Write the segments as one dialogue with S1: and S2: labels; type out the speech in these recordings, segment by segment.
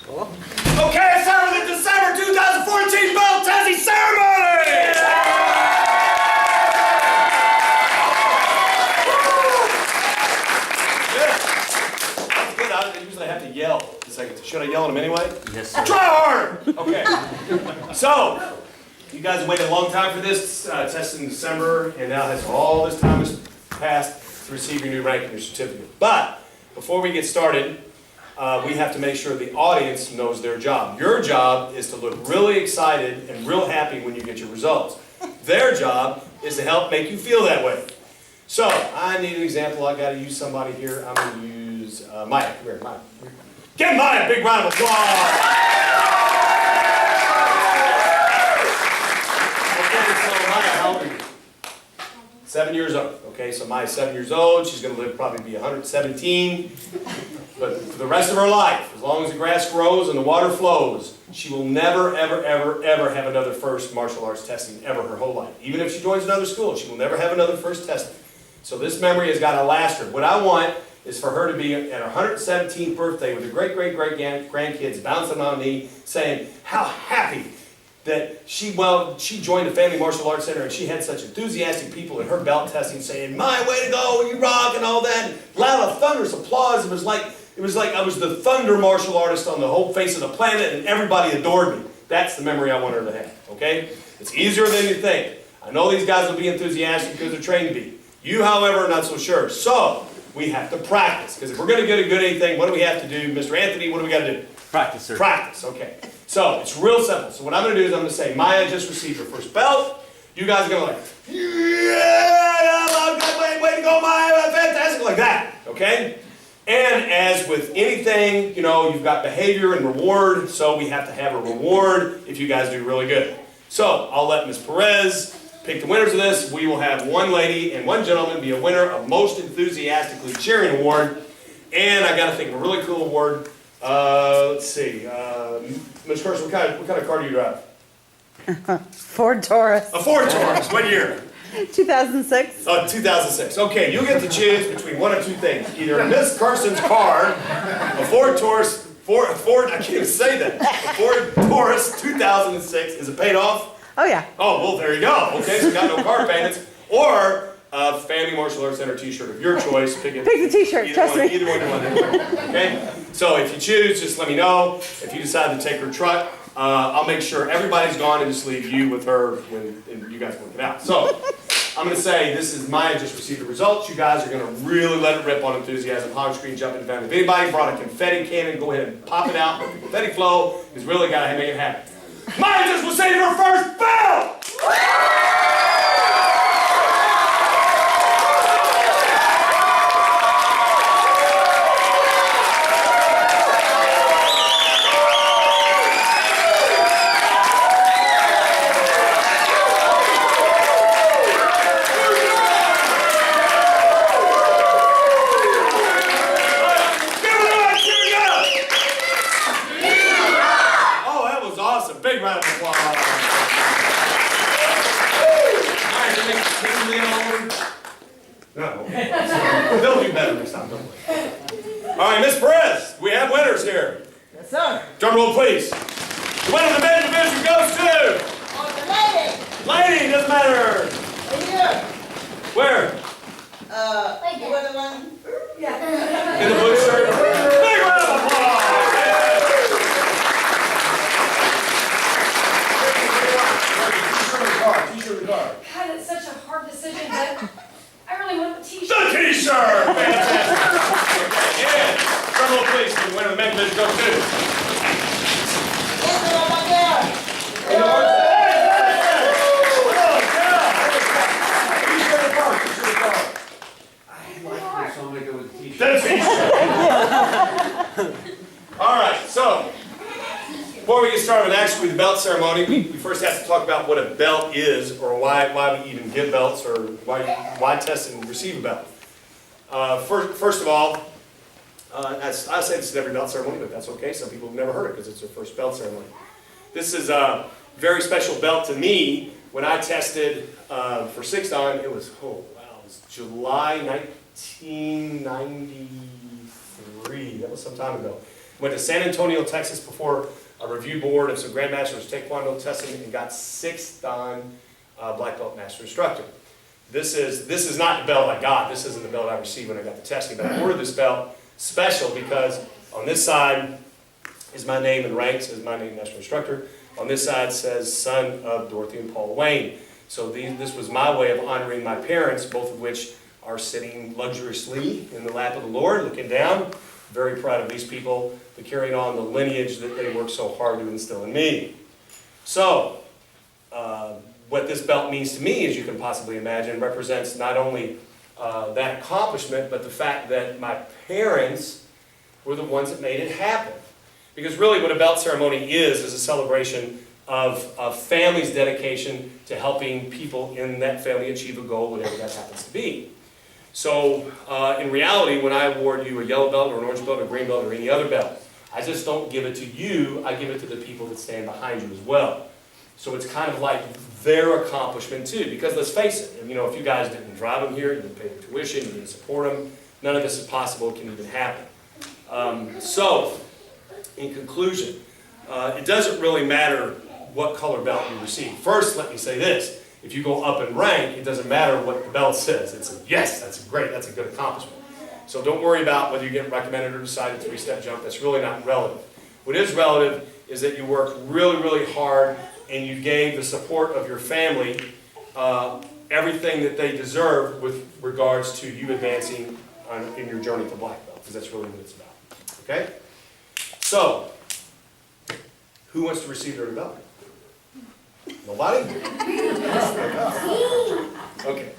S1: Okay, it's time for the December 2014 belt testing ceremony! Good. I usually have to yell. Should I yell at them anyway?
S2: Yes, sir.
S1: Try harder! Okay. So, you guys have waited a long time for this test in December, and now has all this time has passed to receive your new rank and your certificate. But, before we get started, we have to make sure the audience knows their job. Your job is to look really excited and real happy when you get your results. Their job is to help make you feel that way. So, I need an example. I've got to use somebody here. I'm going to use Maya. Come here, Maya. Give Maya a big round of applause. Okay, so Maya, how old are you? 7 years old. Okay, so Maya's 7 years old. She's going to live probably be 117. But for the rest of her life, as long as the grass grows and the water flows, she will never, ever, ever, ever have another first martial arts testing ever her whole life. Even if she joins another school, she will never have another first testing. So this memory has got to last her. What I want is for her to be at her 117th birthday with her great-great-great-grandkids bouncing on me, saying how happy that she joined the Family Martial Arts Center and she had such enthusiastic people in her belt testing saying, "My way to go, you rock," and all that. And loud, thunderous applause. It was like I was the thunder martial artist on the whole face of the planet and everybody adored me. That's the memory I want her to have, okay? It's easier than you think. I know these guys will be enthusiastic because they're trained to be. You, however, are not so sure. So, we have to practice. Because if we're going to get a good anything, what do we have to do? Mr. Anthony, what do we got to do?
S2: Practice, sir.
S1: Practice, okay. So, it's real simple. So what I'm going to do is I'm going to say, Maya just received her first belt. You guys are going to like, yeah, way to go, Maya, fantastic, like that, okay? And as with anything, you know, you've got behavior and reward, so we have to have a reward if you guys do really good. So, I'll let Ms. Perez pick the winners of this. We will have one lady and one gentleman be a winner of Most Enthusiastically Cheering Award. And I got to think of a really cool award. Let's see. Ms. Carson, what kind of car do you drive?
S3: Ford Taurus.
S1: A Ford Taurus. What year?
S3: 2006.
S1: Oh, 2006. Okay, you'll get to choose between one of two things. Either Miss Carson's car, a Ford Taurus, I can't even say that. A Ford Taurus 2006. Is it paid off?
S3: Oh, yeah.
S1: Oh, well, there you go. Okay, so you got no car payments. Or a Family Martial Arts Center t-shirt of your choice. Pick
S3: the t-shirt, trust me.
S1: Either one you want. Okay? So if you choose, just let me know. If you decide to take her truck, I'll make sure everybody's gone and just leave you with her when you guys work it out. So, I'm going to say this is Maya just received the results. You guys are going to really let it rip on enthusiasm. Hog screen, jump in the If anybody brought a confetti cannon, go ahead and pop it out. Let the confetti flow. It's really got to make it happen. Maya just received her first belt! Big round of applause. No. They'll do better next time, don't they? All right, Miss Perez, we have winners here.
S3: Yes, sir.
S1: Drum roll, please. The winner of the men's division goes to...
S3: The lady.
S1: Lady, doesn't matter.
S3: Here.
S1: Where?
S3: You want the one? Yeah.
S1: In the blue shirt. Big round of applause. T-shirt or car?
S4: God, it's such a hard decision, but I really want the t-shirt.
S1: The t-shirt! Fantastic. Okay, and drum roll, please. The winner of the men's division goes to... In the orange. T-shirt or car? T-shirt or car?
S2: I like this, so I'm going to go with the t-shirt.
S1: The t-shirt. All right, so... Before we get started with actually the belt ceremony, we first have to talk about what a belt is, or why we even give belts, or why test and receive a belt. First of all, I say this in every belt ceremony, but that's okay. Some people have never heard it because it's their first belt ceremony. This is a very special belt to me. When I tested for 6 Dan, it was July 1993. That was some time ago. Went to San Antonio, Texas before a review board of some Grandmasters Taekwondo testing and got 6th Dan black belt master instructor. This is not the belt I got. This isn't the belt I received when I got the testing, but I ordered this belt special because on this side is my name and rank, says my name, master instructor. On this side says son of Dorothy and Paul Wayne. So this was my way of honoring my parents, both of which are sitting luxuriously in the lap of the Lord, looking down. Very proud of these people for carrying on the lineage that they worked so hard to instill in me. So, what this belt means to me, as you can possibly imagine, represents not only that accomplishment, but the fact that my parents were the ones that made it happen. Because really what a belt ceremony is a celebration of a family's dedication to helping people in that family achieve a goal, whatever that happens to be. So in reality, when I award you a yellow belt or an orange belt or a green belt or any other belt, I just don't give it to you, I give it to the people that stand behind you as well. So it's kind of like their accomplishment too, because let's face it, you know, if you guys didn't drive them here, you didn't pay their tuition, you didn't support them, none of this is possible, it can even happen. So, in conclusion, it doesn't really matter what color belt you receive. First, let me say this. If you go up in rank, it doesn't matter what the belt says. It's a yes, that's great, that's a good accomplishment. So don't worry about whether you get recommended or decided 3-step jump. That's really not relevant. What is relative is that you worked really, really hard and you gave the support of your family everything that they deserve with regards to you advancing in your journey to black belt, because that's really what it's about. Okay? So, who wants to receive their belt? Nobody? Okay.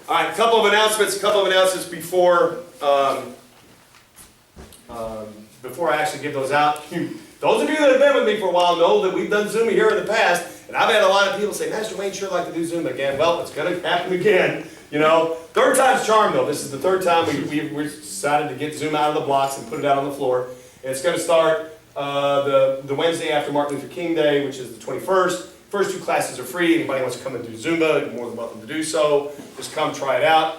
S1: All right, a couple of announcements before before I actually give those out. Those of you that have been with me for a while know that we've done Zoom here in the past, and I've had a lot of people say, Master Wayne sure like to do Zoom again. Well, it's going to happen again. You know, third time's charm though. This is the third time we decided to get Zoom out of the blocks and put it out on the floor. And it's going to start the Wednesday after Martin Luther King Day, which is the 21st. First 2 classes are free. Anybody wants to come and do Zumba, you're more than welcome to do so. Just come try it out.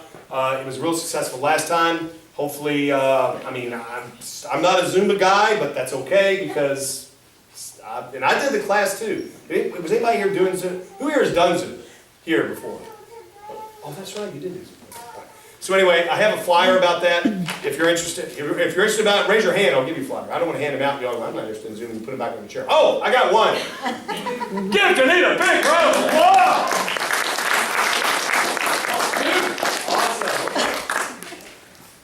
S1: It was real successful last time. Hopefully, I mean, I'm not a Zumba guy, but that's okay because, and I did the class too. Was anybody here doing Zumba? Who here has done Zumba here before? Oh, that's right, you did do Zumba. So anyway, I have a flyer about that. If you're interested, if you're interested about it, raise your hand. I'll give you a flyer. I don't want to hand them out and go, I'm not interested in Zoom, and put it back on the chair. Oh, I got one. Give Danita a big round of applause. Awesome.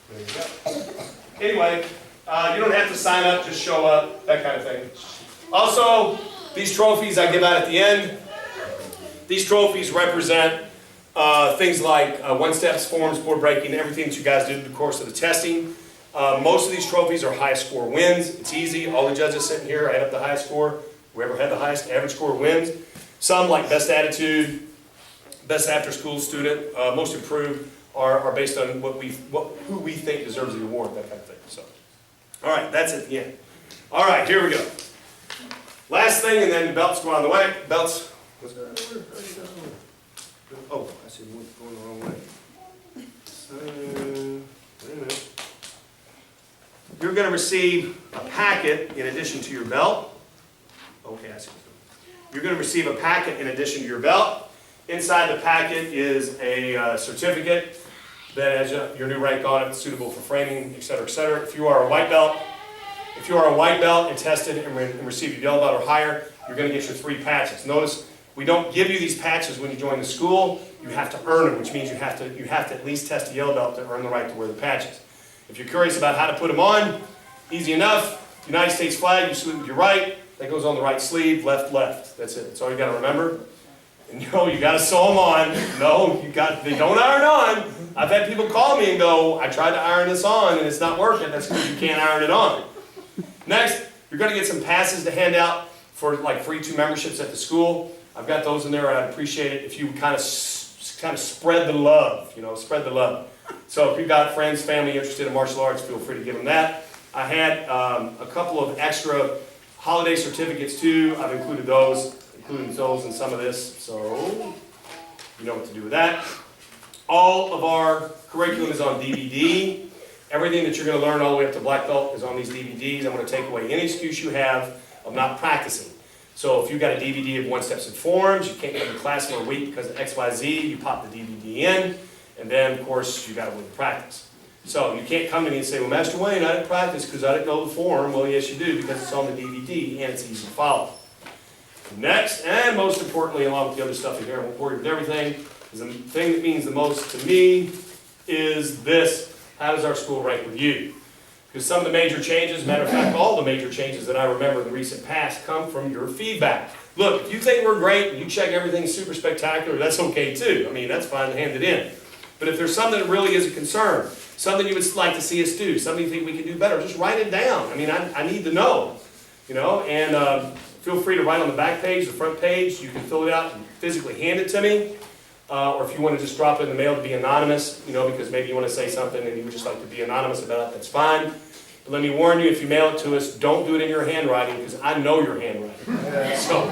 S1: There you go. Anyway, you don't have to sign up, just show up, that kind of thing. Also, these trophies I give out at the end. These trophies represent things like one-steps, forms, board breaking, everything that you guys did in the course of the testing. Most of these trophies are highest score wins. It's easy. All the judges sitting here add up the highest score. Whoever had the highest average score wins. Some, like best attitude, best after-school student, most improved, are based on who we think deserves the award, that kind of thing. So, all right, that's at the end. All right, here we go. Last thing, and then the belts go on the way. Belts. Oh, I see one going the wrong way. So, wait a minute. You're going to receive a packet in addition to your belt. Okay, I see. You're going to receive a packet in addition to your belt. Inside the packet is a certificate that has your new rank on it, suitable for framing, etc., etc. If you are a white belt, and tested and received a yellow belt or higher, you're going to get your 3 patches. Notice we don't give you these patches when you join the school. You have to earn them, which means you have to at least test a yellow belt to earn the right to wear the patches. If you're curious about how to put them on, easy enough. United States flag, you salute with your right. That goes on the right sleeve, left, left. That's it. That's all you got to remember. And you got to sew them on. No, they don't iron on. I've had people call me and go, I tried to iron this on and it's not working. That's because you can't iron it on. Next, you're going to get some passes to hand out for like free 2 memberships at the school. I've got those in there, and I'd appreciate it if you kind of spread the love, spread the love. So if you've got friends, family interested in martial arts, feel free to give them that. I had a couple of extra holiday certificates too. I've included those in some of this, so you know what to do with that. All of our curriculum is on DVD. Everything that you're going to learn all the way up to black belt is on these DVDs. I'm going to take away any excuse you have of not practicing. So if you've got a DVD of One Steps in Forms, you can't come to class for a week because of XYZ, you pop the DVD in, and then, of course, you got to win the practice. So you can't come to me and say, well, Master Wayne, I didn't practice because I didn't know the form. Well, yes, you do, because it's on the DVD and it's easy to follow. Next, and most importantly, along with the other stuff in here, I won't bore you with everything, is the thing that means the most to me is this. How does our school rank with you? Because some of the major changes, matter of fact, all the major changes that I remember in the recent past come from your feedback. Look, if you think we're great and you check everything super spectacular, that's okay too. I mean, that's fine to hand it in. But if there's something that really is a concern, something you would like to see us do, something you think we can do better, just write it down. I mean, I need to know, you know, and feel free to write on the back page, the front page. You can fill it out and physically hand it to me. Or if you want to just drop it in the mail to be anonymous, you know, because maybe you want to say something and you would just like to be anonymous about it, that's fine. But let me warn you, if you mail it to us, don't do it in your handwriting, because I know your handwriting. So,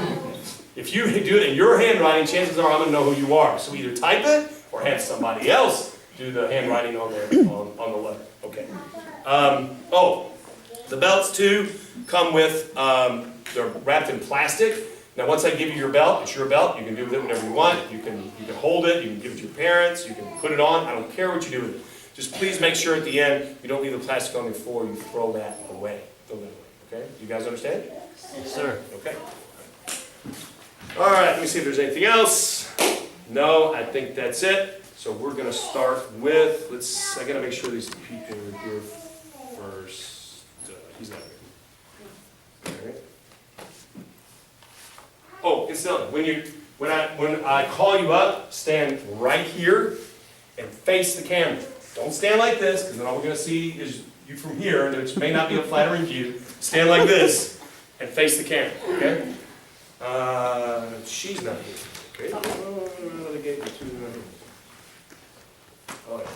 S1: if you do it in your handwriting, chances are I'm going to know who you are. So either type it, or have somebody else do the handwriting on the letter. Okay. Oh, the belts too come with, they're wrapped in plastic. Now, once I give you your belt, it's your belt. You can do with it whatever you want. You can hold it. You can give it to your parents. You can put it on. I don't care what you do with it. Just please make sure at the end you don't leave the plastic on the floor. You throw that away. Throw that away. Okay? You guys understand?
S2: Yes, sir.
S1: Okay. All right. Let me see if there's anything else. No, I think that's it. So we're going to start with. I got to make sure these people are here first. He's not here. All right. Oh, incidentally, when I call you up, stand right here and face the camera. Don't stand like this, because then all we're going to see is you from here, and it may not be a flattering view. Stand like this and face the camera, okay? She's not here, okay? Oh, yeah.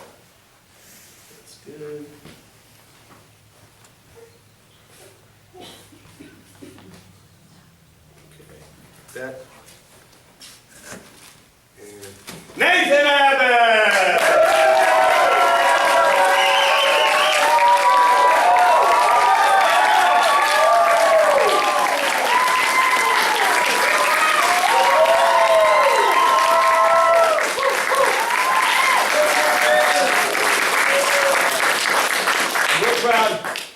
S1: That's good. That. And Nathan Abbott!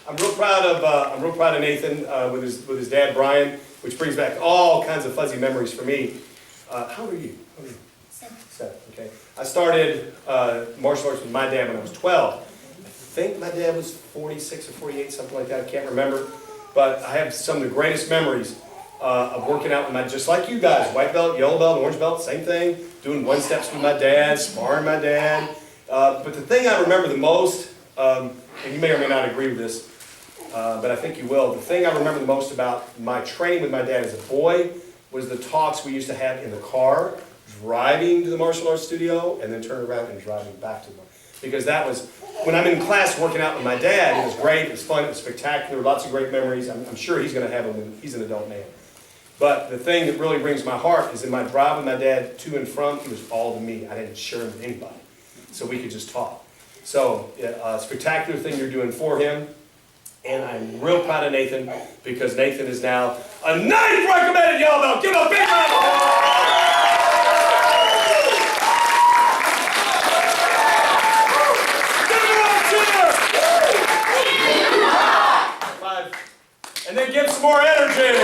S1: I'm real proud of Nathan with his dad Brian, which brings back all kinds of fuzzy memories for me. How old are you? 7. Okay. I started martial arts with my dad when I was 12. I think my dad was 46 or 48, something like that. I can't remember. But I have some of the greatest memories of working out with just like you guys, white belt, yellow belt, orange belt, same thing. Doing one steps with my dad, sparring my dad. But the thing I remember the most, and you may or may not agree with this, but I think you will. The thing I remember the most about my training with my dad as a boy was the talks we used to have in the car, driving to the martial arts studio, and then turning around and driving back to the because that was, when I'm in class working out with my dad, it was great, it was fun, it was spectacular, lots of great memories. I'm sure he's going to have them when he's an adult man. But the thing that really brings my heart is in my drive with my dad to and from, he was all to me. I didn't share him with anybody. So we could just talk. So, a spectacular thing you're doing for him. And I'm real proud of Nathan, because Nathan is now a 9th recommended yellow belt. Give him a big round of applause! Give him a cheer! 5. And then give some more energy.